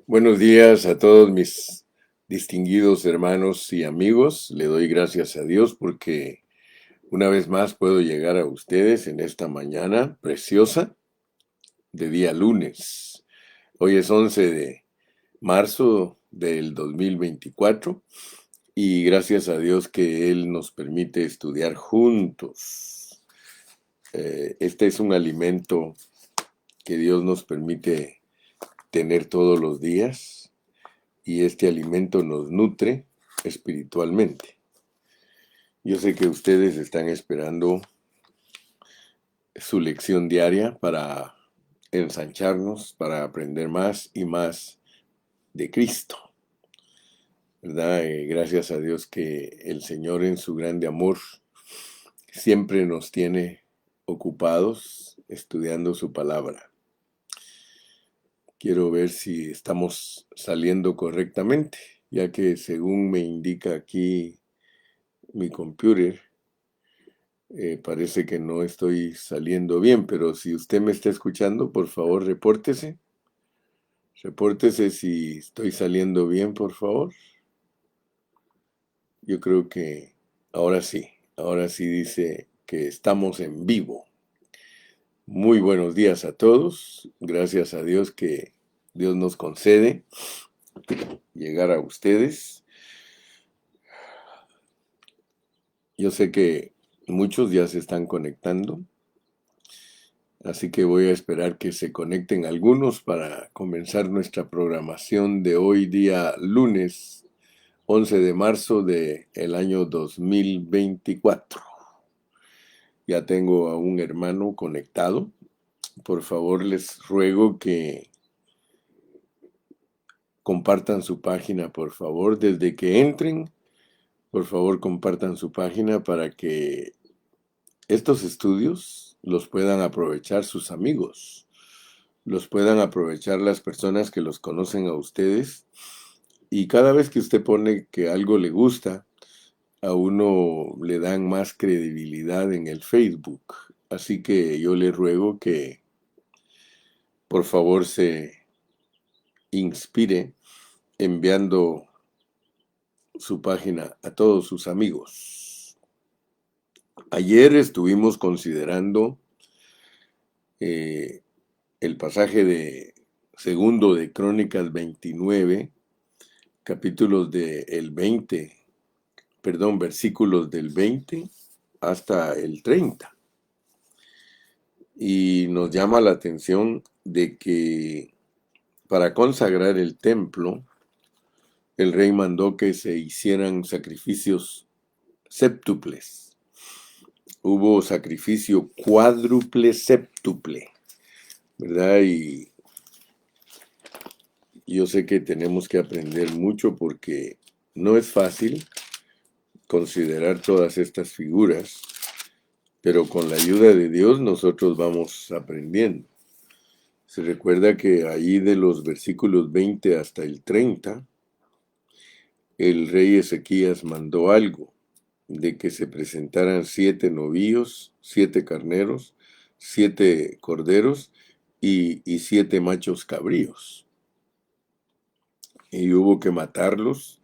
Buenos días a todos mis distinguidos hermanos y amigos. Le doy gracias a Dios porque una vez más puedo llegar a ustedes en esta mañana preciosa de día lunes. Hoy es 11 de marzo del 2024 y gracias a Dios que Él nos permite estudiar juntos. Este es un alimento que Dios nos permite tener todos los días y este alimento nos nutre espiritualmente. Yo sé que ustedes están esperando su lección diaria para ensancharnos, para aprender más y más de Cristo, ¿verdad? Gracias a Dios que el Señor en su grande amor siempre nos tiene ocupados estudiando su palabra. Quiero ver si estamos saliendo correctamente, ya que según me indica aquí mi computer, parece que no estoy saliendo bien, pero si usted me está escuchando, por favor, repórtese. Repórtese si estoy saliendo bien, por favor. Yo creo que ahora sí dice que estamos en vivo. Muy buenos días a todos. Gracias a Dios que Dios nos concede llegar a ustedes. Yo sé que muchos ya se están conectando. Así que voy a esperar que se conecten algunos para comenzar nuestra programación de hoy día lunes 11 de marzo del año 2024. Ya tengo a un hermano conectado. Por favor, les ruego que compartan su página, por favor, desde que entren. Por favor, compartan su página para que estos estudios los puedan aprovechar sus amigos, los puedan aprovechar las personas que los conocen a ustedes. Y cada vez que usted pone que algo le gusta, a uno le dan más credibilidad en el Facebook. Así que yo le ruego que por favor se inspire enviando su página a todos sus amigos. Ayer estuvimos considerando el pasaje de segundo de Crónicas 29, capítulos del 20, versículos del 20 hasta el 30. Y nos llama la atención de que para consagrar el templo, el rey mandó que se hicieran sacrificios séptuples. Hubo sacrificio cuádruple séptuple, ¿verdad? Y yo sé que tenemos que aprender mucho porque no es fácil considerar todas estas figuras, pero con la ayuda de Dios nosotros vamos aprendiendo. Se recuerda que ahí de los versículos 20 hasta el 30, el rey Ezequías mandó algo, de que se presentaran 7 novillos, 7 carneros, 7 corderos y 7 machos cabríos. Y hubo que matarlos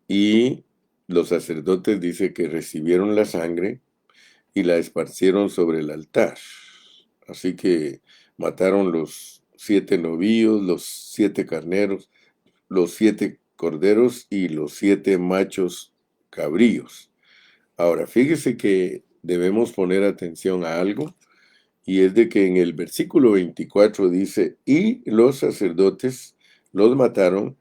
y los sacerdotes dice que recibieron la sangre y la esparcieron sobre el altar. Así que mataron los 7 novillos, los 7 carneros, los 7 corderos y los 7 machos cabríos. Ahora, fíjese que debemos poner atención a algo, y es de que en el versículo 24 dice, y los sacerdotes los mataron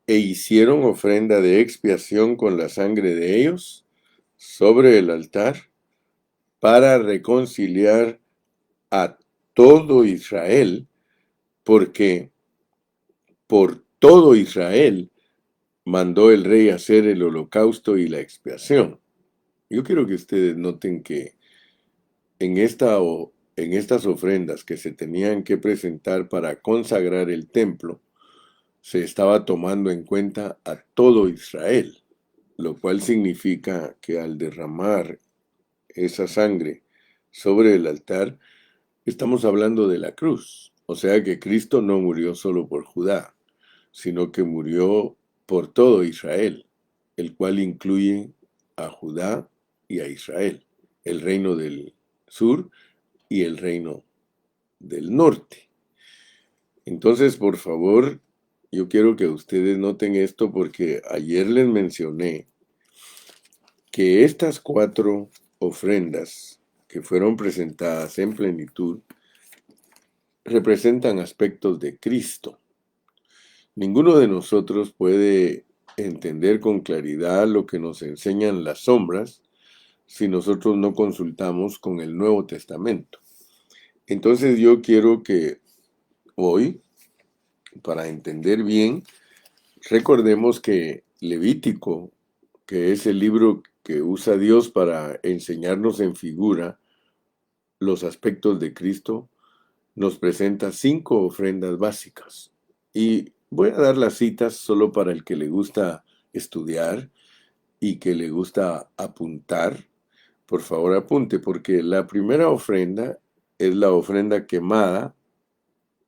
e hicieron ofrenda de expiación con la sangre de ellos sobre el altar para reconciliar a todo Israel, porque por todo Israel mandó el rey hacer el holocausto y la expiación. Yo quiero que ustedes noten que en estas ofrendas que se tenían que presentar para consagrar el templo, se estaba tomando en cuenta a todo Israel, lo cual significa que al derramar esa sangre sobre el altar, estamos hablando de la cruz. O sea que Cristo no murió solo por Judá, sino que murió por todo Israel, el cual incluye a Judá y a Israel, el reino del sur y el reino del norte. Entonces, por favor, yo quiero que ustedes noten esto porque ayer les mencioné que estas 4 ofrendas que fueron presentadas en plenitud representan aspectos de Cristo. Ninguno de nosotros puede entender con claridad lo que nos enseñan las sombras si nosotros no consultamos con el Nuevo Testamento. Entonces yo quiero que hoy, para entender bien, recordemos que Levítico, que es el libro que usa Dios para enseñarnos en figura los aspectos de Cristo, nos presenta 5 ofrendas básicas. Y voy a dar las citas solo para el que le gusta estudiar y que le gusta apuntar. Por favor, apunte, porque la primera ofrenda es la ofrenda quemada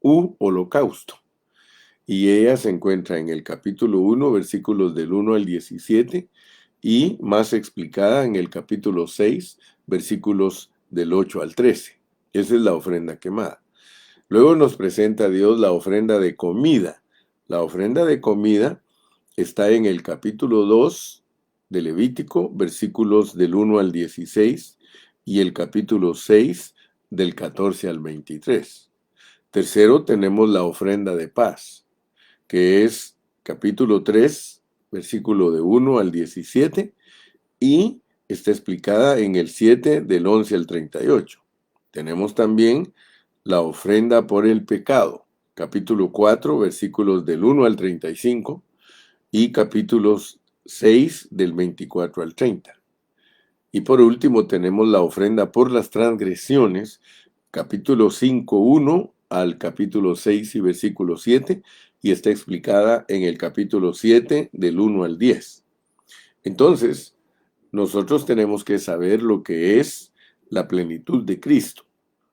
u holocausto. Y ella se encuentra en el capítulo 1, versículos del 1 al 17, y más explicada en el capítulo 6, versículos del 8 al 13. Esa es la ofrenda quemada. Luego nos presenta Dios la ofrenda de comida. La ofrenda de comida está en el capítulo 2 de Levítico, versículos del 1 al 16, y el capítulo 6, del 14 al 23. Tercero, tenemos la ofrenda de paz, que es capítulo 3, versículo de 1 al 17, y está explicada en el 7, del 11 al 38. Tenemos también la ofrenda por el pecado, capítulo 4, versículos del 1 al 35, y capítulos 6, del 24 al 30. Y por último tenemos la ofrenda por las transgresiones, capítulo 5, 1 al capítulo 6 y versículo 7, y está explicada en el capítulo 7, del 1 al 10. Entonces, nosotros tenemos que saber lo que es la plenitud de Cristo,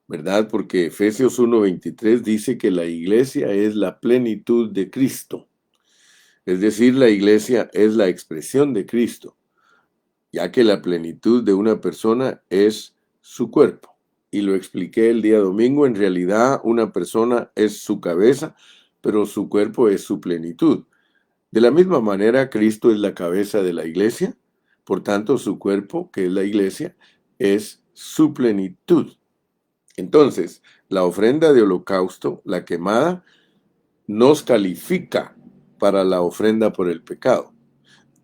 ¿verdad? Porque Efesios 1:23 dice que la iglesia es la plenitud de Cristo. Es decir, la iglesia es la expresión de Cristo, ya que la plenitud de una persona es su cuerpo. Y lo expliqué el día domingo, en realidad una persona es su cabeza, pero su cuerpo es su plenitud. De la misma manera, Cristo es la cabeza de la iglesia, por tanto su cuerpo, que es la iglesia, es su plenitud. Entonces, la ofrenda de holocausto, la quemada, nos califica para la ofrenda por el pecado.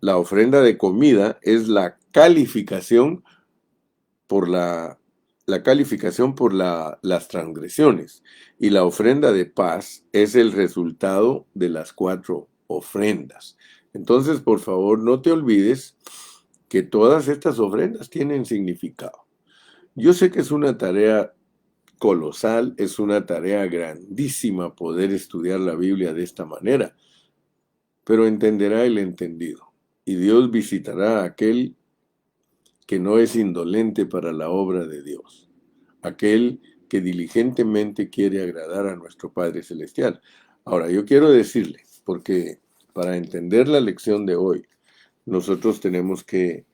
La ofrenda de comida es la calificación por las transgresiones, y la ofrenda de paz es el resultado de las 4 ofrendas. Entonces, por favor, no te olvides que todas estas ofrendas tienen significado. Yo sé que es una tarea colosal, es una tarea grandísima poder estudiar la Biblia de esta manera, pero entenderá el entendido, y Dios visitará a aquel que no es indolente para la obra de Dios, aquel que diligentemente quiere agradar a nuestro Padre Celestial. Ahora, yo quiero decirle, porque para entender la lección de hoy, nosotros tenemos que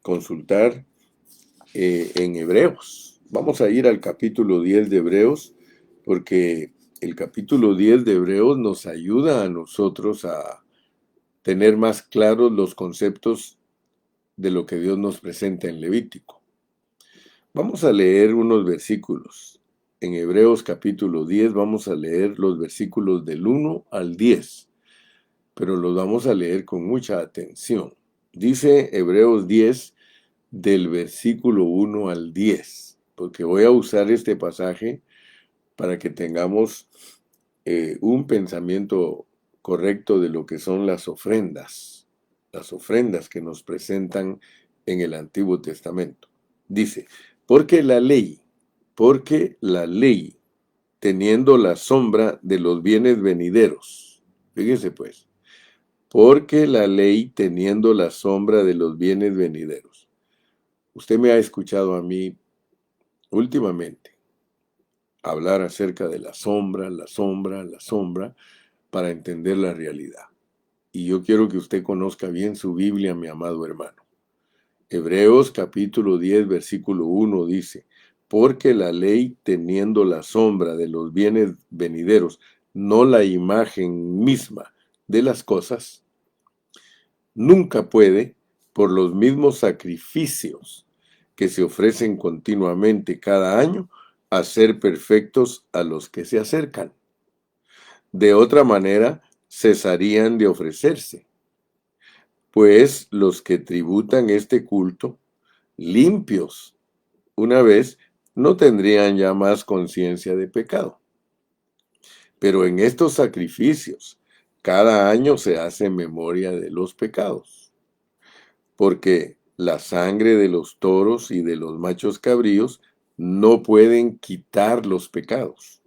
consultar en Hebreos. Vamos a ir al capítulo 10 de Hebreos, porque el capítulo 10 de Hebreos nos ayuda a nosotros a tener más claros los conceptos de lo que Dios nos presenta en Levítico. Vamos a leer unos versículos. En Hebreos capítulo 10 vamos a leer los versículos del 1 al 10, pero los vamos a leer con mucha atención. Dice Hebreos 10 del versículo 1 al 10, porque voy a usar este pasaje para que tengamos un pensamiento correcto de lo que son las ofrendas que nos presentan en el Antiguo Testamento. Dice, porque la ley, teniendo la sombra de los bienes venideros, fíjese pues, porque la ley teniendo la sombra de los bienes venideros. Usted me ha escuchado a mí últimamente hablar acerca de la sombra, para entender la realidad. Y yo quiero que usted conozca bien su Biblia, mi amado hermano. Hebreos capítulo 10, versículo 1 dice, porque la ley, teniendo la sombra de los bienes venideros, no la imagen misma de las cosas, nunca puede, por los mismos sacrificios que se ofrecen continuamente cada año, hacer perfectos a los que se acercan. De otra manera, cesarían de ofrecerse, pues los que tributan este culto, limpios una vez, no tendrían ya más conciencia de pecado. Pero en estos sacrificios, cada año se hace memoria de los pecados, porque la sangre de los toros y de los machos cabríos no pueden quitar los pecados.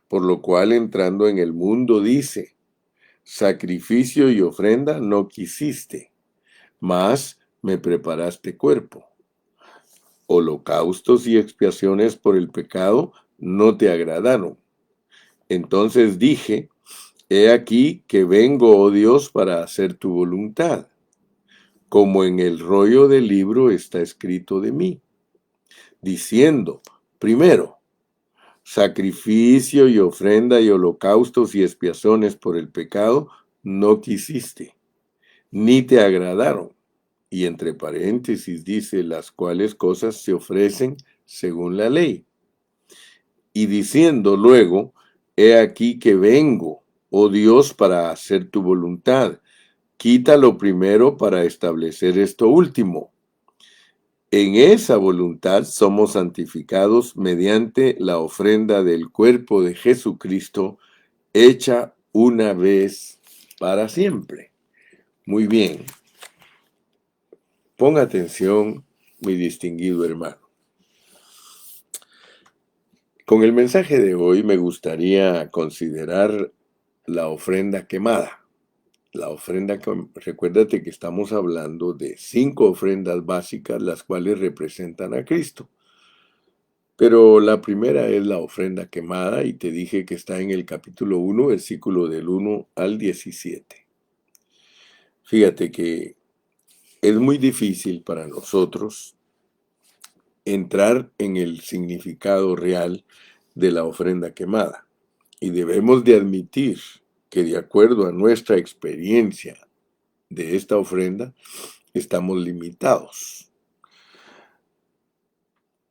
Por lo cual, entrando en el mundo, dice, sacrificio y ofrenda no quisiste, mas me preparaste cuerpo. Holocaustos y expiaciones por el pecado no te agradaron. Entonces dije, he aquí que vengo, oh Dios, para hacer tu voluntad, como en el rollo del libro está escrito de mí, diciendo, primero, sacrificio y ofrenda y holocaustos y expiaciones por el pecado no quisiste, ni te agradaron. Y entre paréntesis dice, las cuales cosas se ofrecen según la ley. Y diciendo luego, he aquí que vengo, oh Dios, para hacer tu voluntad. Quita lo primero para establecer esto último. En esa voluntad somos santificados mediante la ofrenda del cuerpo de Jesucristo, hecha una vez para siempre. Muy bien. Ponga atención, mi distinguido hermano. Con el mensaje de hoy me gustaría considerar la ofrenda quemada. Recuérdate que estamos hablando de 5 ofrendas básicas, las cuales representan a Cristo. Pero la primera es la ofrenda quemada, y te dije que está en el capítulo 1, versículo del 1 al 17. Fíjate que es muy difícil para nosotros entrar en el significado real de la ofrenda quemada. Y debemos de admitir que de acuerdo a nuestra experiencia de esta ofrenda, estamos limitados.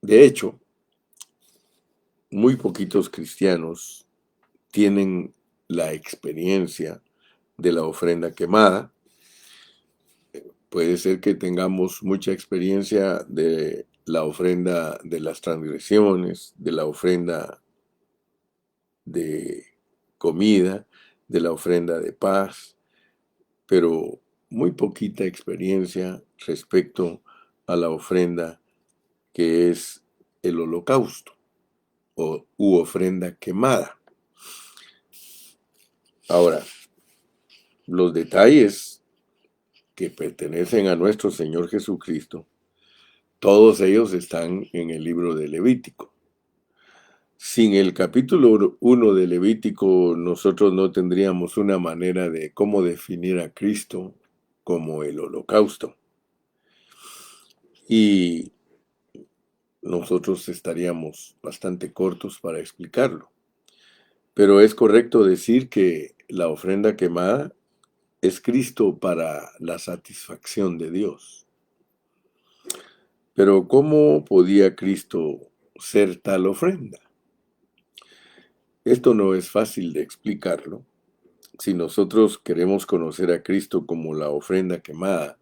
De hecho, muy poquitos cristianos tienen la experiencia de la ofrenda quemada. Puede ser que tengamos mucha experiencia de la ofrenda de las transgresiones, de la ofrenda de comida, de la ofrenda de paz, pero muy poquita experiencia respecto a la ofrenda que es el holocausto u ofrenda quemada. Ahora, los detalles que pertenecen a nuestro Señor Jesucristo, todos ellos están en el libro de Levítico. Sin el capítulo 1 de Levítico, nosotros no tendríamos una manera de cómo definir a Cristo como el holocausto. Y nosotros estaríamos bastante cortos para explicarlo. Pero es correcto decir que la ofrenda quemada es Cristo para la satisfacción de Dios. Pero ¿cómo podía Cristo ser tal ofrenda? Esto no es fácil de explicarlo. Si nosotros queremos conocer a Cristo como la ofrenda quemada,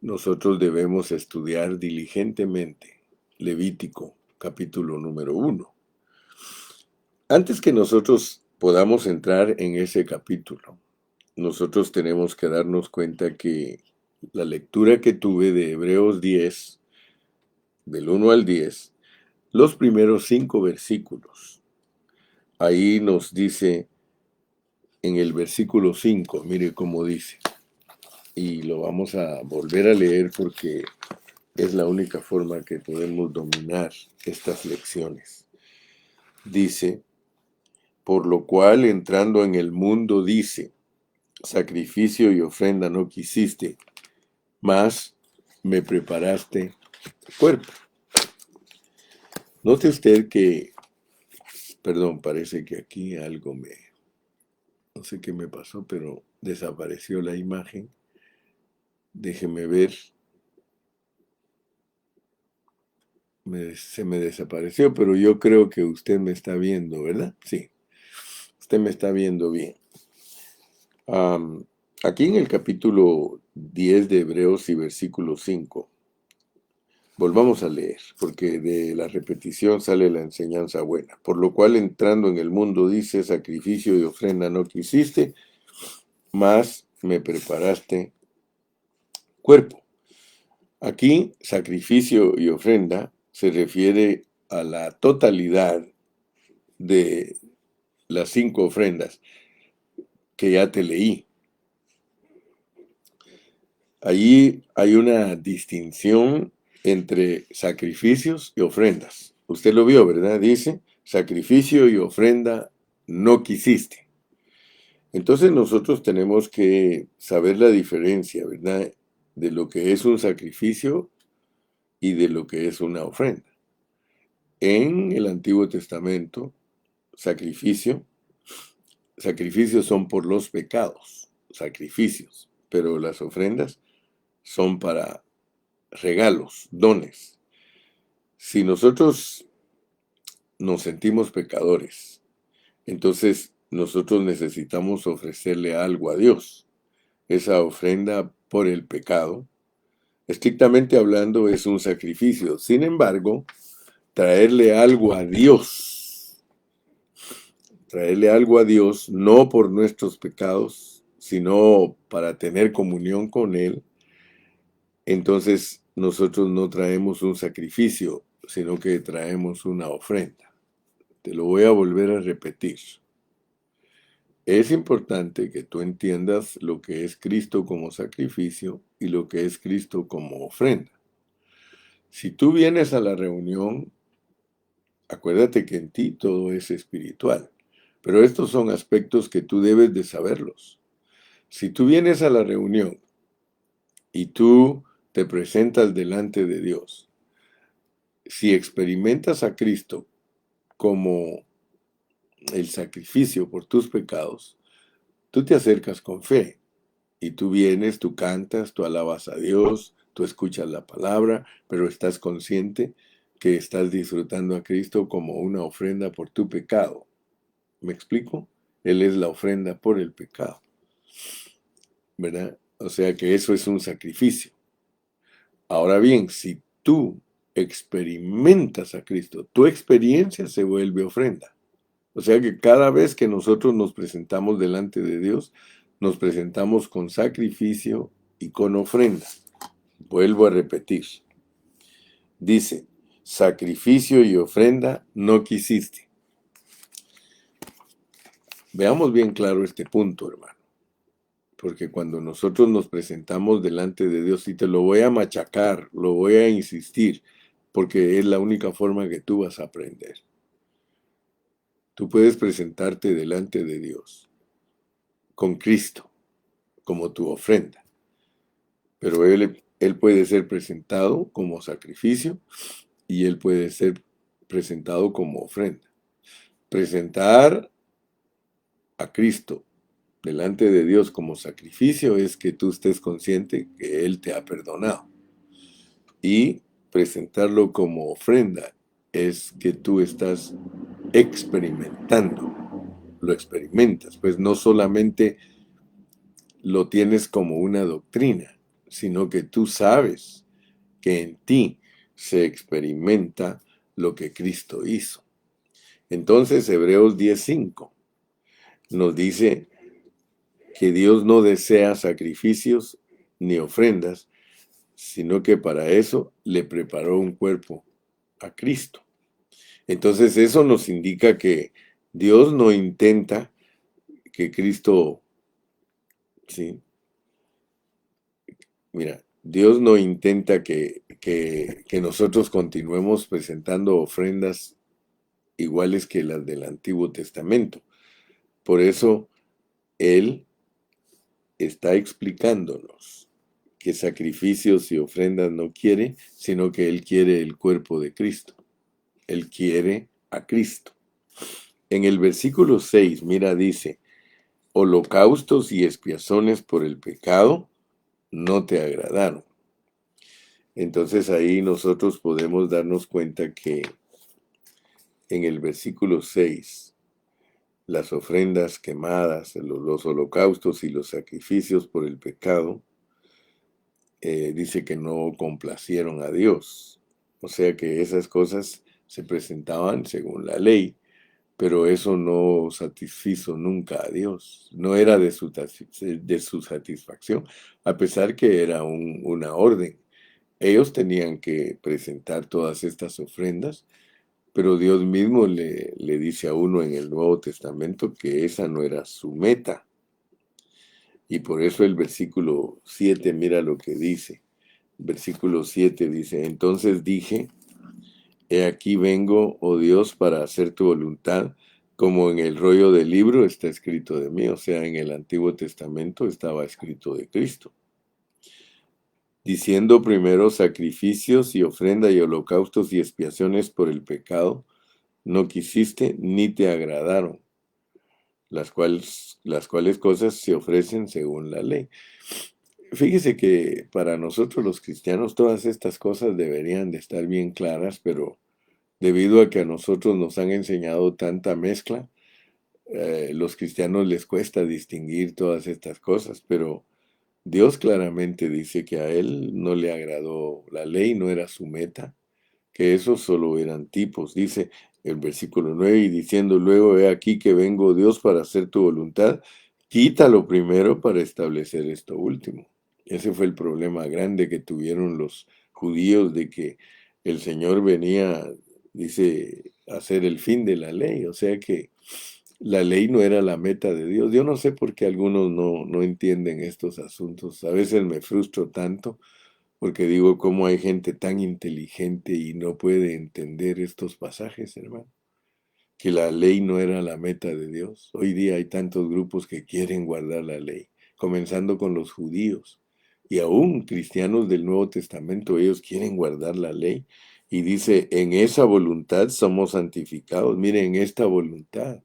nosotros debemos estudiar diligentemente Levítico, capítulo número 1. Antes que nosotros podamos entrar en ese capítulo, nosotros tenemos que darnos cuenta que la lectura que tuve de Hebreos 10, del 1 al 10, los primeros 5 versículos, ahí nos dice en el versículo 5, mire cómo dice, y lo vamos a volver a leer porque es la única forma que podemos dominar estas lecciones. Dice, Por lo cual, entrando en el mundo, dice, sacrificio y ofrenda no quisiste, mas me preparaste cuerpo. Note usted que, perdón, parece que aquí no sé qué me pasó, pero desapareció la imagen. Déjeme ver. Se me desapareció, pero yo creo que usted me está viendo, ¿verdad? Sí, usted me está viendo bien. Aquí en el capítulo 10 de Hebreos y versículo 5, volvamos a leer, porque de la repetición sale la enseñanza buena. Por lo cual, entrando en el mundo, dice, sacrificio y ofrenda no quisiste, mas me preparaste cuerpo. Aquí, sacrificio y ofrenda se refiere a la totalidad de las 5 ofrendas que ya te leí. Allí hay una distinción entre sacrificios y ofrendas. Usted lo vio, ¿verdad? Dice, sacrificio y ofrenda no quisiste. Entonces nosotros tenemos que saber la diferencia, ¿verdad? De lo que es un sacrificio y de lo que es una ofrenda. En el Antiguo Testamento, sacrificios son por los pecados, sacrificios, pero las ofrendas son para regalos, dones. Si nosotros nos sentimos pecadores, entonces nosotros necesitamos ofrecerle algo a Dios. Esa ofrenda por el pecado, estrictamente hablando, es un sacrificio. Sin embargo, traerle algo a Dios, no por nuestros pecados, sino para tener comunión con Él, entonces nosotros no traemos un sacrificio, sino que traemos una ofrenda. Te lo voy a volver a repetir. Es importante que tú entiendas lo que es Cristo como sacrificio y lo que es Cristo como ofrenda. Si tú vienes a la reunión, acuérdate que en ti todo es espiritual, pero estos son aspectos que tú debes de saberlos. Si tú vienes a la reunión y tú te presentas delante de Dios, si experimentas a Cristo como el sacrificio por tus pecados, tú te acercas con fe y tú vienes, tú cantas, tú alabas a Dios, tú escuchas la palabra, pero estás consciente que estás disfrutando a Cristo como una ofrenda por tu pecado. ¿Me explico? Él es la ofrenda por el pecado, ¿verdad? O sea que eso es un sacrificio. Ahora bien, si tú experimentas a Cristo, tu experiencia se vuelve ofrenda. O sea que cada vez que nosotros nos presentamos delante de Dios, nos presentamos con sacrificio y con ofrenda. Vuelvo a repetir. Dice, sacrificio y ofrenda no quisiste. Veamos bien claro este punto, hermano. Porque cuando nosotros nos presentamos delante de Dios, y te lo voy a machacar, lo voy a insistir, porque es la única forma que tú vas a aprender. Tú puedes presentarte delante de Dios con Cristo como tu ofrenda, pero Él puede ser presentado como sacrificio y Él puede ser presentado como ofrenda. Presentar a Cristo delante de Dios como sacrificio es que tú estés consciente que Él te ha perdonado. Y presentarlo como ofrenda es que tú estás experimentando, lo experimentas, pues no solamente lo tienes como una doctrina, sino que tú sabes que en ti se experimenta lo que Cristo hizo. Entonces, Hebreos 10:5 nos dice que Dios no desea sacrificios ni ofrendas, sino que para eso le preparó un cuerpo a Cristo. Entonces eso nos indica que Dios no intenta que Cristo, ¿sí? Mira, Dios no intenta que nosotros continuemos presentando ofrendas iguales que las del Antiguo Testamento. Por eso Él está explicándonos que sacrificios y ofrendas no quiere, sino que Él quiere el cuerpo de Cristo. Él quiere a Cristo. En el versículo 6, mira, dice, holocaustos y expiaciones por el pecado no te agradaron. Entonces ahí nosotros podemos darnos cuenta que en el versículo 6, las ofrendas quemadas, los holocaustos y los sacrificios por el pecado, dice que no complacieron a Dios. O sea que esas cosas se presentaban según la ley, pero eso no satisfizo nunca a Dios. No era de su satisfacción, a pesar que era una orden. Ellos tenían que presentar todas estas ofrendas, pero Dios mismo le dice a uno en el Nuevo Testamento que esa no era su meta. Y por eso el versículo 7, mira lo que dice. Versículo 7 dice, entonces dije, he aquí vengo, oh Dios, para hacer tu voluntad, como en el rollo del libro está escrito de mí. O sea, en el Antiguo Testamento estaba escrito de Cristo. Diciendo primero sacrificios y ofrenda y holocaustos y expiaciones por el pecado, no quisiste ni te agradaron, las cuales cosas se ofrecen según la ley. Fíjese que para nosotros los cristianos todas estas cosas deberían de estar bien claras, pero debido a que a nosotros nos han enseñado tanta mezcla, los cristianos les cuesta distinguir todas estas cosas, pero Dios claramente dice que a él no le agradó la ley, no era su meta, que esos solo eran tipos. Dice el versículo 9, y diciendo luego, he aquí que vengo Dios para hacer tu voluntad, quítalo primero para establecer esto último. Ese fue el problema grande que tuvieron los judíos, de que el Señor venía, dice, a hacer el fin de la ley. O sea que la ley no era la meta de Dios. Yo no sé por qué algunos no entienden estos asuntos. A veces me frustro tanto porque digo, ¿cómo hay gente tan inteligente y no puede entender estos pasajes, hermano? Que la ley no era la meta de Dios. Hoy día hay tantos grupos que quieren guardar la ley, comenzando con los judíos. Y aún cristianos del Nuevo Testamento, ellos quieren guardar la ley. Y dice, en esa voluntad somos santificados. Miren, en esta voluntad.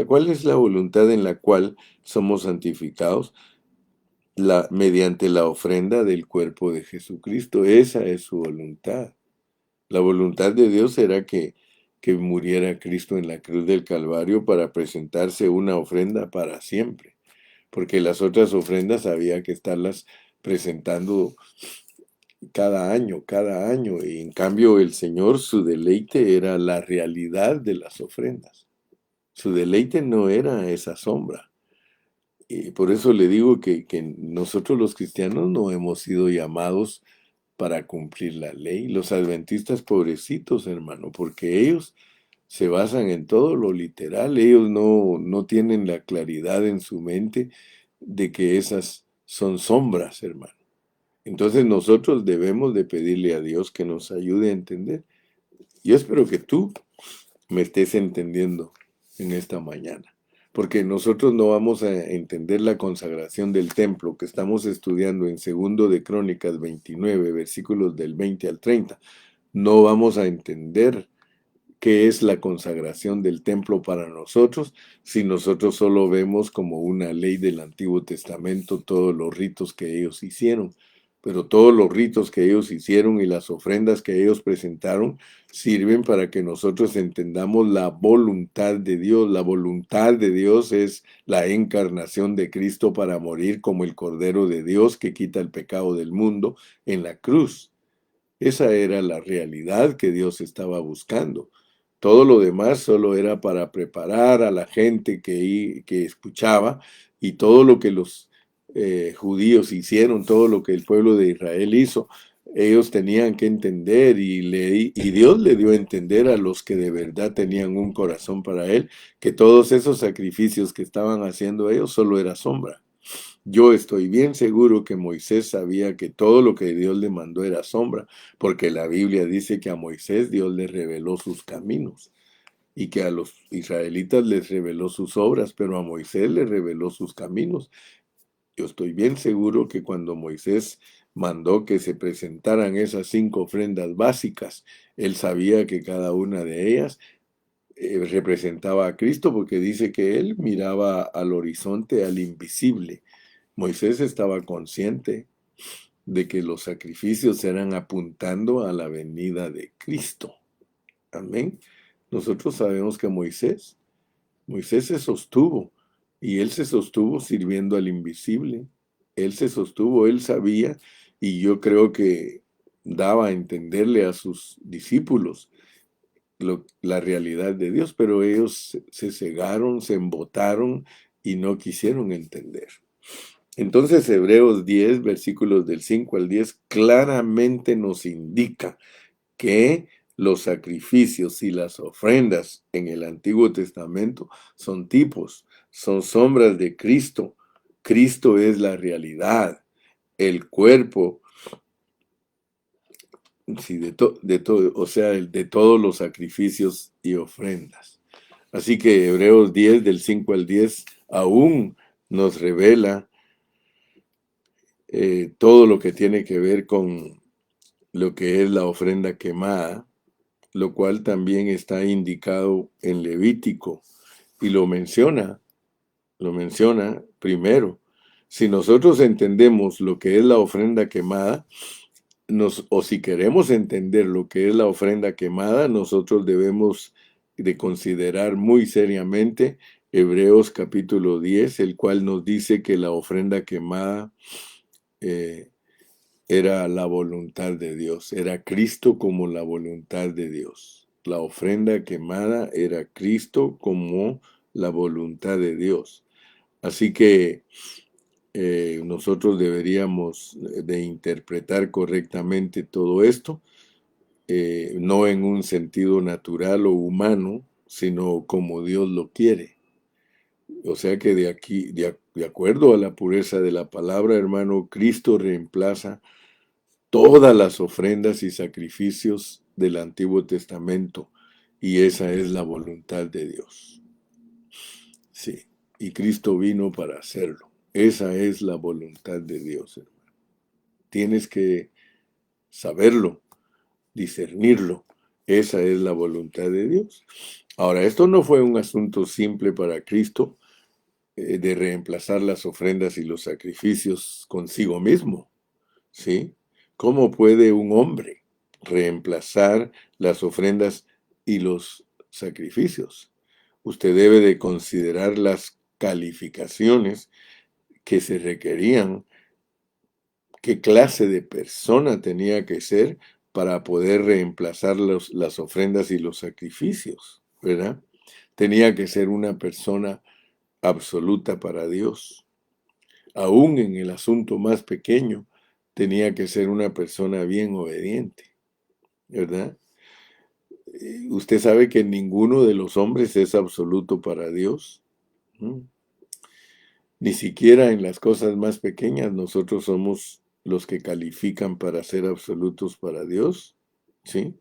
¿Cuál es la voluntad en la cual somos santificados? Mediante la ofrenda del cuerpo de Jesucristo. Esa es su voluntad. La voluntad de Dios era que muriera Cristo en la cruz del Calvario para presentarse una ofrenda para siempre, porque las otras ofrendas había que estarlas presentando cada año, y en cambio el Señor, su deleite era la realidad de las ofrendas. Su deleite no era esa sombra. Y por eso le digo que nosotros los cristianos no hemos sido llamados para cumplir la ley. Los adventistas, pobrecitos, hermano, porque ellos se basan en todo lo literal. Ellos no tienen la claridad en su mente de que esas son sombras, hermano. Entonces nosotros debemos de pedirle a Dios que nos ayude a entender. Yo espero que tú me estés entendiendo en esta mañana, porque nosotros no vamos a entender la consagración del templo que estamos estudiando en segundo de Crónicas 29, versículos del 20 al 30. No vamos a entender qué es la consagración del templo para nosotros si nosotros solo vemos como una ley del Antiguo Testamento todos los ritos que ellos hicieron. Pero todos los ritos que ellos hicieron y las ofrendas que ellos presentaron sirven para que nosotros entendamos la voluntad de Dios. La voluntad de Dios es la encarnación de Cristo para morir como el Cordero de Dios que quita el pecado del mundo en la cruz. Esa era la realidad que Dios estaba buscando. Todo lo demás solo era para preparar a la gente que escuchaba, y todo lo que los judíos hicieron, todo lo que el pueblo de Israel hizo, ellos tenían que entender, y Dios le dio a entender a los que de verdad tenían un corazón para Él, que todos esos sacrificios que estaban haciendo ellos solo era sombra. Yo estoy bien seguro que Moisés sabía que todo lo que Dios le mandó era sombra, porque la Biblia dice que a Moisés Dios le reveló sus caminos. y que a los israelitas les reveló sus obras, pero a Moisés le reveló sus caminos. Yo estoy bien seguro que cuando Moisés mandó que se presentaran esas 5 ofrendas básicas, él sabía que cada una de ellas representaba a Cristo, porque dice que él miraba al horizonte, al invisible. Moisés estaba consciente de que los sacrificios eran apuntando a la venida de Cristo. Amén. Nosotros sabemos que Moisés se sostuvo, y él se sostuvo sirviendo al invisible. Él se sostuvo, él sabía, y yo creo que daba a entenderle a sus discípulos la realidad de Dios, pero ellos se cegaron, se embotaron y no quisieron entender. Entonces Hebreos 10, versículos del 5 al 10, claramente nos indica que los sacrificios y las ofrendas en el Antiguo Testamento son tipos, son sombras de Cristo. Cristo es la realidad, el cuerpo, sí, de todo, o sea, de todos los sacrificios y ofrendas. Así que Hebreos 10, del 5 al 10, aún nos revela todo lo que tiene que ver con lo que es la ofrenda quemada, lo cual también está indicado en Levítico, y lo menciona primero. Si nosotros entendemos lo que es la ofrenda quemada, o si queremos entender lo que es la ofrenda quemada, nosotros debemos de considerar muy seriamente Hebreos capítulo 10, el cual nos dice que la ofrenda quemada era la voluntad de Dios, era Cristo como la voluntad de Dios. La ofrenda quemada era Cristo como la voluntad de Dios. Así que nosotros deberíamos de interpretar correctamente todo esto, no en un sentido natural o humano, sino como Dios lo quiere. O sea que de aquí, de acuerdo a la pureza de la palabra, hermano, Cristo reemplaza todas las ofrendas y sacrificios del Antiguo Testamento, y esa es la voluntad de Dios. Sí, y Cristo vino para hacerlo. Esa es la voluntad de Dios, hermano. Tienes que saberlo, discernirlo. Esa es la voluntad de Dios. Ahora, esto no fue un asunto simple para Cristo, de reemplazar las ofrendas y los sacrificios consigo mismo, ¿sí? ¿Cómo puede un hombre reemplazar las ofrendas y los sacrificios? Usted debe de considerar las calificaciones que se requerían, qué clase de persona tenía que ser para poder reemplazar las ofrendas y los sacrificios, ¿verdad? Tenía que ser una persona absoluta para Dios. Aún en el asunto más pequeño, tenía que ser una persona bien obediente, ¿verdad? Usted sabe que ninguno de los hombres es absoluto para Dios. ¿Mm? Ni siquiera en las cosas más pequeñas nosotros somos los que califican para ser absolutos para Dios, ¿sí?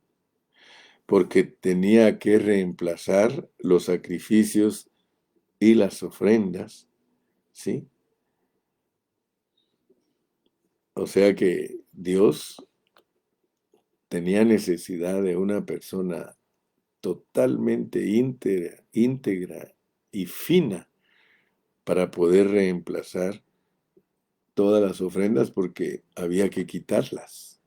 Porque tenía que reemplazar los sacrificios y las ofrendas, ¿sí? O sea que Dios tenía necesidad de una persona totalmente íntegra y fina para poder reemplazar todas las ofrendas, porque había que quitarlas.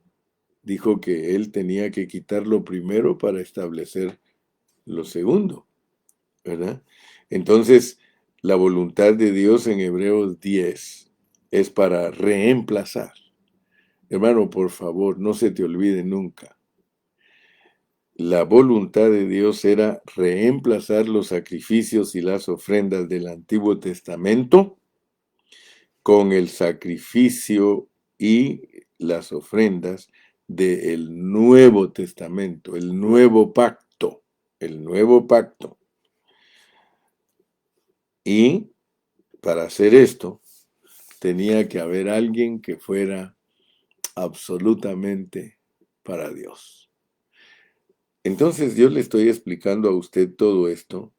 Dijo que él tenía que quitarlo primero para establecer lo segundo, ¿verdad? Entonces, la voluntad de Dios en Hebreos 10 es para reemplazar. Hermano, por favor, no se te olvide nunca. La voluntad de Dios era reemplazar los sacrificios y las ofrendas del Antiguo Testamento con el sacrificio y las ofrendas del Nuevo Testamento, el nuevo pacto, el nuevo pacto. Y para hacer esto, tenía que haber alguien que fuera absolutamente para Dios. Entonces yo le estoy explicando a usted todo esto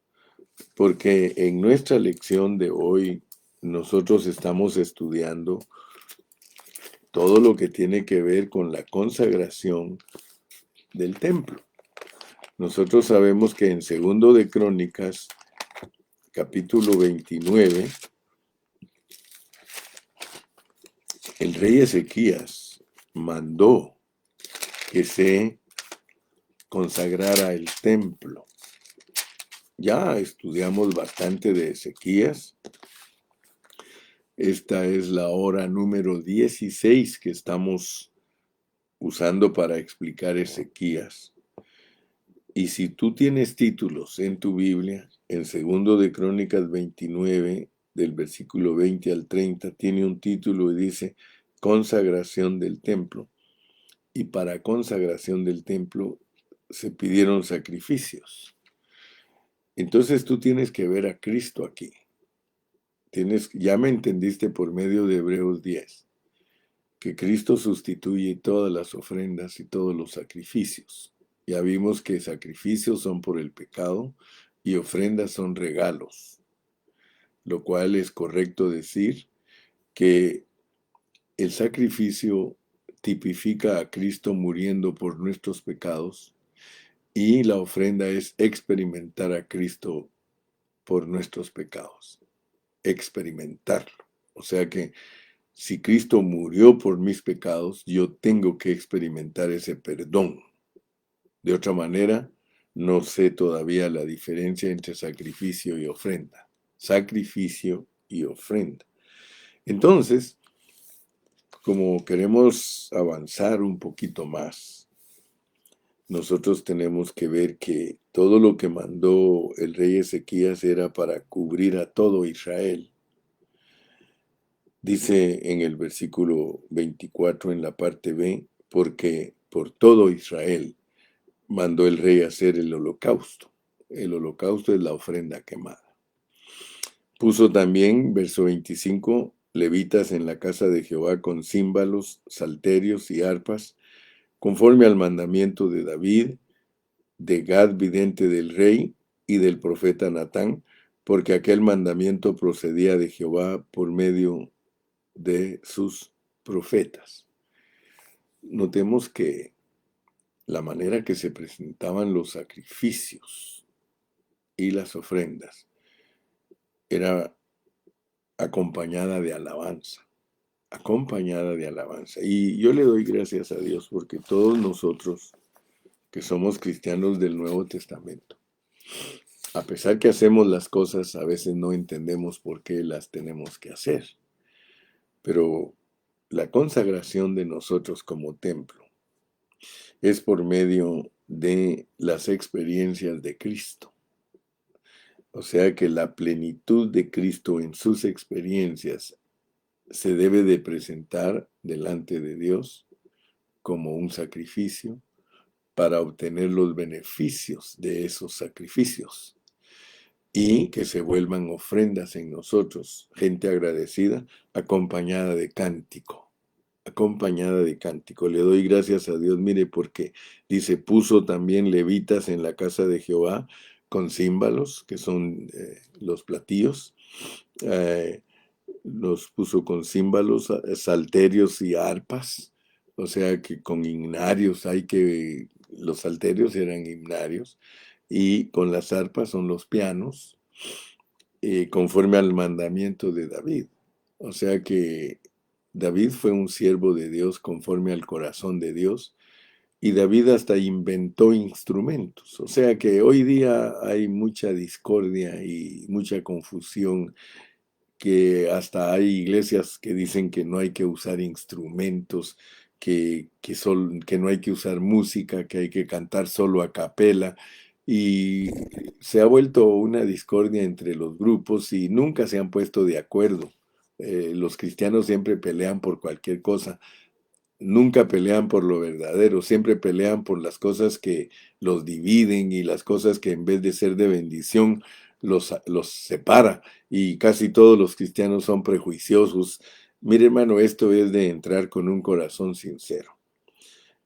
porque en nuestra lección de hoy nosotros estamos estudiando todo lo que tiene que ver con la consagración del templo. Nosotros sabemos que en Segundo de Crónicas, capítulo 29, el rey Ezequías mandó que se consagrara el templo. Ya estudiamos bastante de Ezequías. Esta es la hora número 16 que estamos usando para explicar Ezequías. Y si tú tienes títulos en tu Biblia, en Segundo de Crónicas 29, del versículo 20 al 30, tiene un título y dice consagración del templo. Y para consagración del templo se pidieron sacrificios. Entonces tú tienes que ver a Cristo aquí. Ya me entendiste por medio de Hebreos 10, que Cristo sustituye todas las ofrendas y todos los sacrificios. Ya vimos que sacrificios son por el pecado y ofrendas son regalos, lo cual es correcto decir que el sacrificio tipifica a Cristo muriendo por nuestros pecados y la ofrenda es experimentar a Cristo por nuestros pecados, experimentarlo. O sea que si Cristo murió por mis pecados, yo tengo que experimentar ese perdón. De otra manera, no sé todavía la diferencia entre sacrificio y ofrenda. Sacrificio y ofrenda. Entonces, como queremos avanzar un poquito más, nosotros tenemos que ver que todo lo que mandó el rey Ezequías era para cubrir a todo Israel. Dice en el versículo 24 en la parte B, porque por todo Israel mandó el rey a hacer el holocausto. El holocausto es la ofrenda quemada. Puso también, verso 25, levitas en la casa de Jehová con címbalos, salterios y arpas, conforme al mandamiento de David, de Gad, vidente del rey, y del profeta Natán, porque aquel mandamiento procedía de Jehová por medio de sus profetas. Notemos que la manera que se presentaban los sacrificios y las ofrendas era acompañada de alabanza, acompañada de alabanza. Y yo le doy gracias a Dios porque todos nosotros que somos cristianos del Nuevo Testamento, a pesar que hacemos las cosas, a veces no entendemos por qué las tenemos que hacer. Pero la consagración de nosotros como templo es por medio de las experiencias de Cristo. O sea que la plenitud de Cristo en sus experiencias se debe de presentar delante de Dios como un sacrificio para obtener los beneficios de esos sacrificios y que se vuelvan ofrendas en nosotros, gente agradecida, acompañada de cántico. Acompañada de cántico. Le doy gracias a Dios, mire, porque dice, puso también levitas en la casa de Jehová con címbalos, que son los platillos, los puso con címbalos, salterios y arpas, o sea que con himnarios, los salterios eran himnarios, y con las arpas son los pianos, conforme al mandamiento de David. O sea que David fue un siervo de Dios conforme al corazón de Dios, y David hasta inventó instrumentos. O sea que hoy día hay mucha discordia y mucha confusión, que hasta hay iglesias que dicen que no hay que usar instrumentos, que no hay que usar música, que hay que cantar solo a capela. Y se ha vuelto una discordia entre los grupos y nunca se han puesto de acuerdo. Los cristianos siempre pelean por cualquier cosa, nunca pelean por lo verdadero, siempre pelean por las cosas que los dividen y las cosas que en vez de ser de bendición los separa, y casi todos los cristianos son prejuiciosos. Mire, hermano, esto es de entrar con un corazón sincero.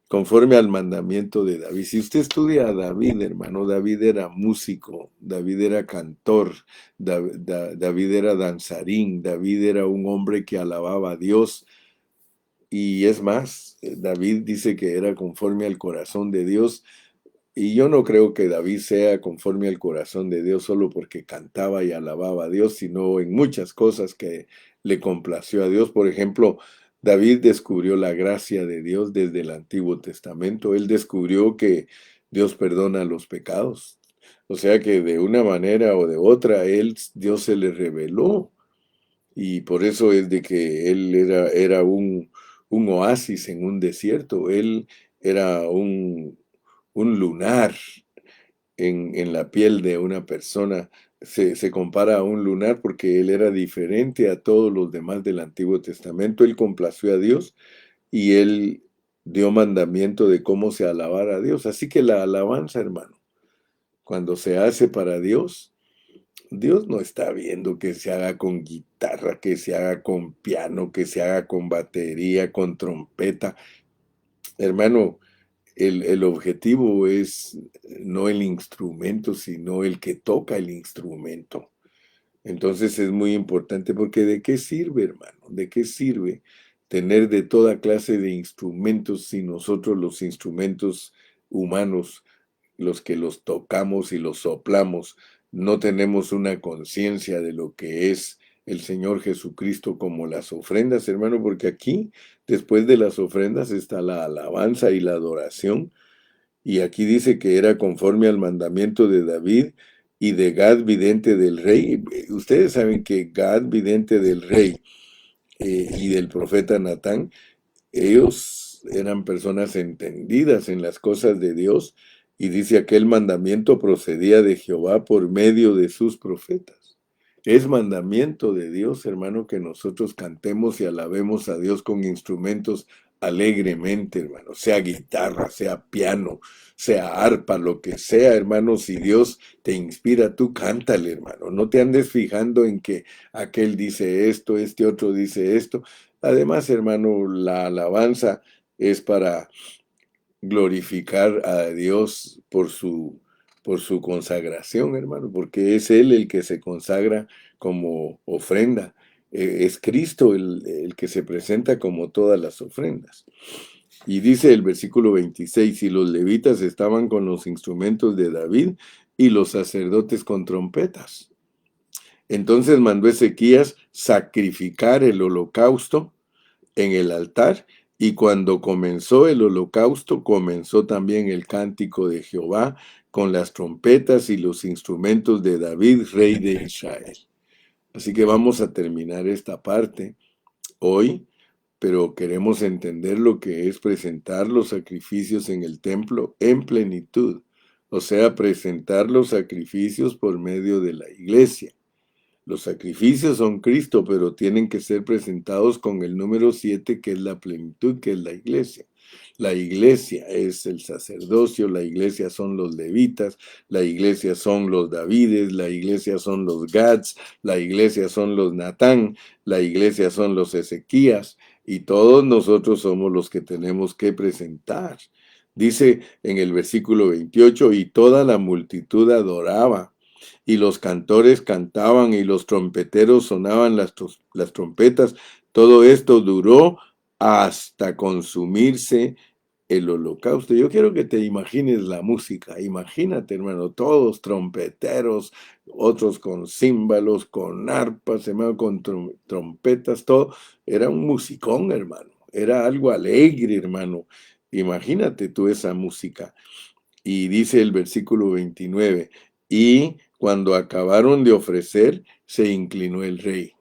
conforme al mandamiento de David. Si usted estudia a David, hermano, David era músico, David era cantor, David era danzarín, David era un hombre que alababa a Dios. Y es más, David dice que era conforme al corazón de Dios. Y yo no creo que David sea conforme al corazón de Dios solo porque cantaba y alababa a Dios, sino en muchas cosas que le complació a Dios. Por ejemplo, David descubrió la gracia de Dios desde el Antiguo Testamento. Él descubrió que Dios perdona los pecados. O sea que de una manera o de otra, Dios se le reveló. Y por eso es de que él era un oasis en un desierto. Él era un lunar en la piel de una persona. Se compara a un lunar porque él era diferente a todos los demás del Antiguo Testamento. Él complació a Dios y él dio mandamiento de cómo se alabara a Dios. Así que la alabanza, hermano, cuando se hace para Dios, Dios no está viendo que se haga con guitarra, que se haga con piano, que se haga con batería, con trompeta. Hermano, el objetivo es no el instrumento, sino el que toca el instrumento. Entonces es muy importante porque ¿de qué sirve, hermano? ¿De qué sirve tener de toda clase de instrumentos si nosotros los instrumentos humanos, los que los tocamos y los soplamos, no tenemos una conciencia de lo que es el Señor Jesucristo como las ofrendas, hermano? Porque aquí, después de las ofrendas, está la alabanza y la adoración. Y aquí dice que era conforme al mandamiento de David y de Gad, vidente del rey. Ustedes saben que Gad, vidente del rey, y del profeta Natán, ellos eran personas entendidas en las cosas de Dios, y dice aquel mandamiento procedía de Jehová por medio de sus profetas. Es mandamiento de Dios, hermano, que nosotros cantemos y alabemos a Dios con instrumentos alegremente, hermano, sea guitarra, sea piano, sea arpa, lo que sea, hermano. Si Dios te inspira, tú cántale, hermano. No te andes fijando en que aquel dice esto, este otro dice esto. Además, hermano, la alabanza es para glorificar a Dios por su consagración, hermano, porque es Él el que se consagra como ofrenda. Es Cristo el que se presenta como todas las ofrendas. Y dice el versículo 26, y los levitas estaban con los instrumentos de David y los sacerdotes con trompetas. Entonces mandó Ezequías sacrificar el holocausto en el altar, y cuando comenzó el holocausto, comenzó también el cántico de Jehová con las trompetas y los instrumentos de David, rey de Israel. Así que vamos a terminar esta parte hoy, pero queremos entender lo que es presentar los sacrificios en el templo en plenitud, o sea, presentar los sacrificios por medio de la iglesia. Los sacrificios son Cristo, pero tienen que ser presentados con el número 7, que es la plenitud, que es la iglesia. La iglesia es el sacerdocio, la iglesia son los levitas, la iglesia son los Davides, la iglesia son los Gads, la iglesia son los Natán, la iglesia son los Ezequías, y todos nosotros somos los que tenemos que presentar. Dice en el versículo 28, y toda la multitud adoraba, y los cantores cantaban y los trompeteros sonaban las trompetas. Todo esto duró hasta consumirse el holocausto. Yo quiero que te imagines la música. Imagínate, hermano, todos trompeteros, otros con címbalos, con arpas, hermano, con trompetas, todo. Era un musicón, hermano. Era algo alegre, hermano. Imagínate tú esa música. Y dice el versículo 29, y cuando acabaron de ofrecer, se inclinó el rey,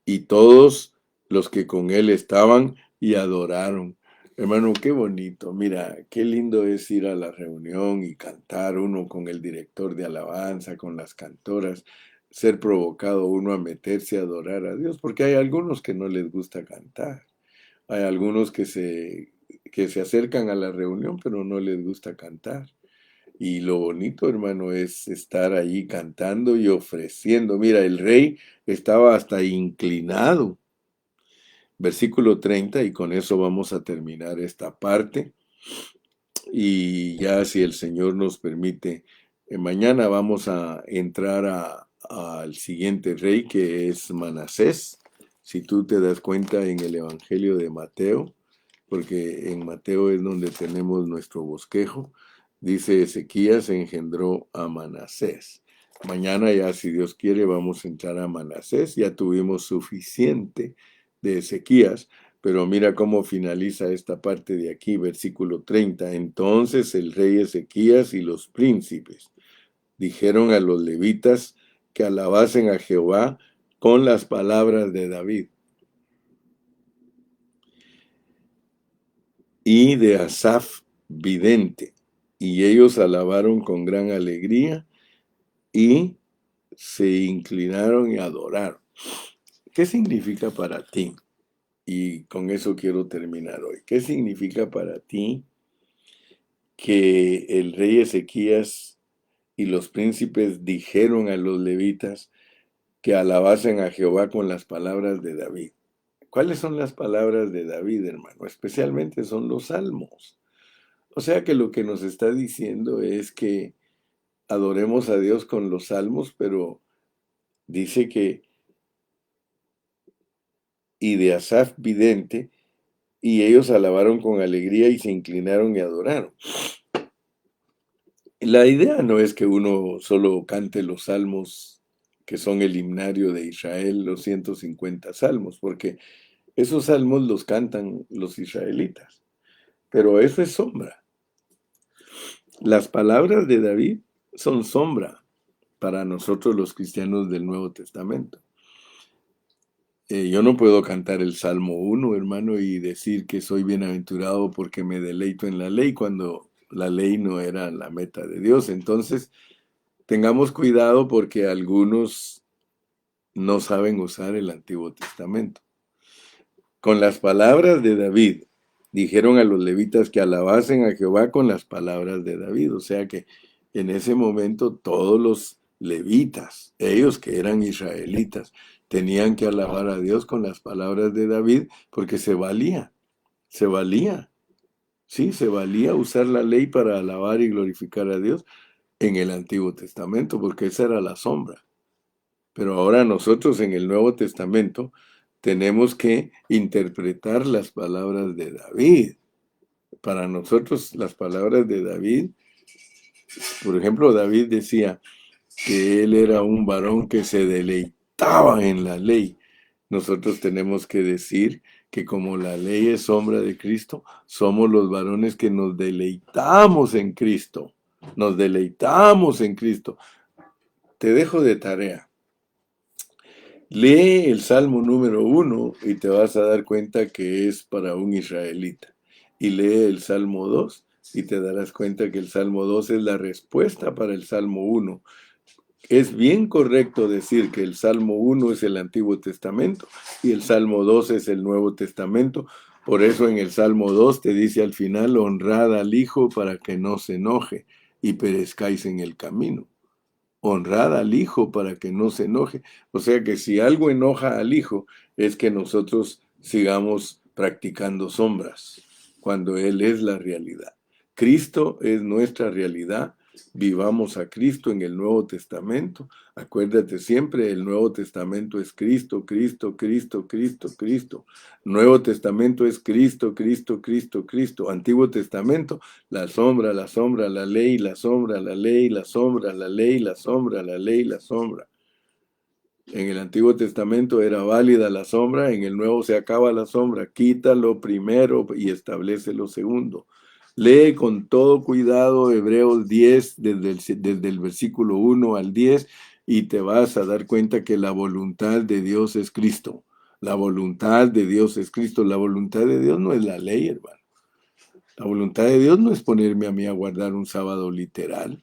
y todos los que con él estaban, y adoraron. Hermano, qué bonito. Mira, qué lindo es ir a la reunión y cantar uno con el director de alabanza, con las cantoras, ser provocado uno a meterse a adorar a Dios, porque hay algunos que no les gusta cantar. Hay algunos que se acercan a la reunión, pero no les gusta cantar. Y lo bonito, hermano, es estar ahí cantando y ofreciendo. Mira, el rey estaba hasta inclinado. versículo 30, y con eso vamos a terminar esta parte. Y ya si el Señor nos permite, mañana vamos a entrar al siguiente rey, que es Manasés. Si tú te das cuenta en el Evangelio de Mateo, porque en Mateo es donde tenemos nuestro bosquejo, dice Ezequías engendró a Manasés. Mañana ya, si Dios quiere, vamos a entrar a Manasés. Ya tuvimos suficiente de Ezequías, pero mira cómo finaliza esta parte de aquí, versículo 30. Entonces el rey Ezequías y los príncipes dijeron a los levitas que alabasen a Jehová con las palabras de David y de Asaf vidente. Y ellos alabaron con gran alegría y se inclinaron y adoraron. ¿Qué significa para ti? Y con eso quiero terminar hoy. ¿Qué significa para ti que el rey Ezequías y los príncipes dijeron a los levitas que alabasen a Jehová con las palabras de David? ¿Cuáles son las palabras de David, hermano? Especialmente son los salmos. O sea que lo que nos está diciendo es que adoremos a Dios con los salmos, pero dice que y de Asaf vidente, y ellos alabaron con alegría y se inclinaron y adoraron. La idea no es que uno solo cante los salmos que son el himnario de Israel, los 150 salmos, porque esos salmos los cantan los israelitas, pero eso es sombra. Las palabras de David son sombra para nosotros los cristianos del Nuevo Testamento. Yo no puedo cantar el Salmo 1, hermano, y decir que soy bienaventurado porque me deleito en la ley cuando la ley no era la meta de Dios. Entonces, tengamos cuidado porque algunos no saben usar el Antiguo Testamento. Con las palabras de David, dijeron a los levitas que alabasen a Jehová con las palabras de David. O sea que en ese momento todos los levitas, ellos que eran israelitas, tenían que alabar a Dios con las palabras de David porque se valía, sí, se valía usar la ley para alabar y glorificar a Dios en el Antiguo Testamento, porque esa era la sombra. Pero ahora nosotros en el Nuevo Testamento tenemos que interpretar las palabras de David. Para nosotros las palabras de David, por ejemplo, David decía que él era un varón que se deleitaba en la ley. Nosotros tenemos que decir que como la ley es sombra de Cristo, somos los varones que nos deleitamos en Cristo. Nos deleitamos en Cristo. Te dejo de tarea. Lee el Salmo número 1 y te vas a dar cuenta que es para un israelita. Y lee el Salmo 2 y te darás cuenta que el Salmo 2 es la respuesta para el Salmo 1. Es bien correcto decir que el Salmo 1 es el Antiguo Testamento y el Salmo 2 es el Nuevo Testamento. Por eso en el Salmo 2 te dice al final, honrad al Hijo para que no se enoje y perezcáis en el camino. Honrad al Hijo para que no se enoje. O sea que si algo enoja al Hijo es que nosotros sigamos practicando sombras, cuando Él es la realidad. Cristo es nuestra realidad. Vivamos a Cristo en el Nuevo Testamento. Acuérdate siempre, el Nuevo Testamento es Cristo, Cristo, Cristo, Cristo, Cristo. Nuevo Testamento es Cristo, Cristo, Cristo, Cristo. Antiguo Testamento, la sombra, la ley, la sombra, la ley, la sombra, la ley, la sombra, la ley, la sombra. En el Antiguo Testamento era válida la sombra, en el Nuevo se acaba la sombra. Quita lo primero y establece lo segundo. Lee con todo cuidado Hebreos 10 desde el versículo 1 al 10 y te vas a dar cuenta que la voluntad de Dios es Cristo. La voluntad de Dios es Cristo. La voluntad de Dios no es la ley, hermano. La voluntad de Dios no es ponerme a mí a guardar un sábado literal.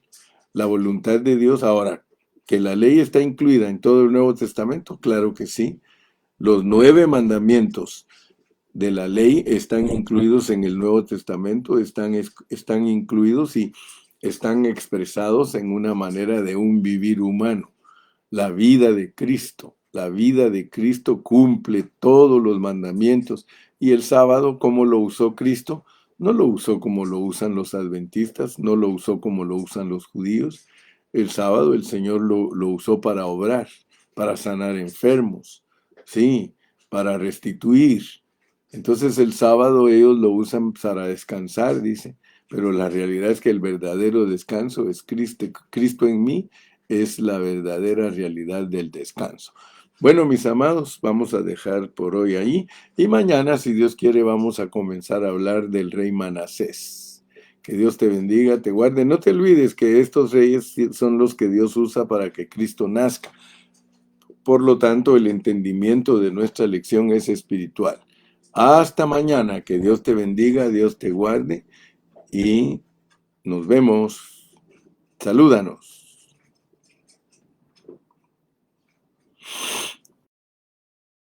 La voluntad de Dios, ahora, que la ley está incluida en todo el Nuevo Testamento, claro que sí. Los 9 mandamientos de la ley están incluidos en el Nuevo Testamento, están incluidos y están expresados en una manera de un vivir humano, la vida de Cristo. La vida de Cristo cumple todos los mandamientos. Y el sábado, ¿cómo lo usó Cristo? No lo usó como lo usan los adventistas, no lo usó como lo usan los judíos. El sábado el Señor lo usó para obrar, para sanar enfermos, sí, para restituir. Entonces el sábado ellos lo usan para descansar, dice, pero la realidad es que el verdadero descanso es Cristo. Cristo en mí es la verdadera realidad del descanso. Bueno, mis amados, vamos a dejar por hoy ahí y mañana, si Dios quiere, vamos a comenzar a hablar del rey Manasés. Que Dios te bendiga, te guarde. No te olvides que estos reyes son los que Dios usa para que Cristo nazca. Por lo tanto, el entendimiento de nuestra lección es espiritual. Hasta mañana, que Dios te bendiga, Dios te guarde y nos vemos. Salúdanos.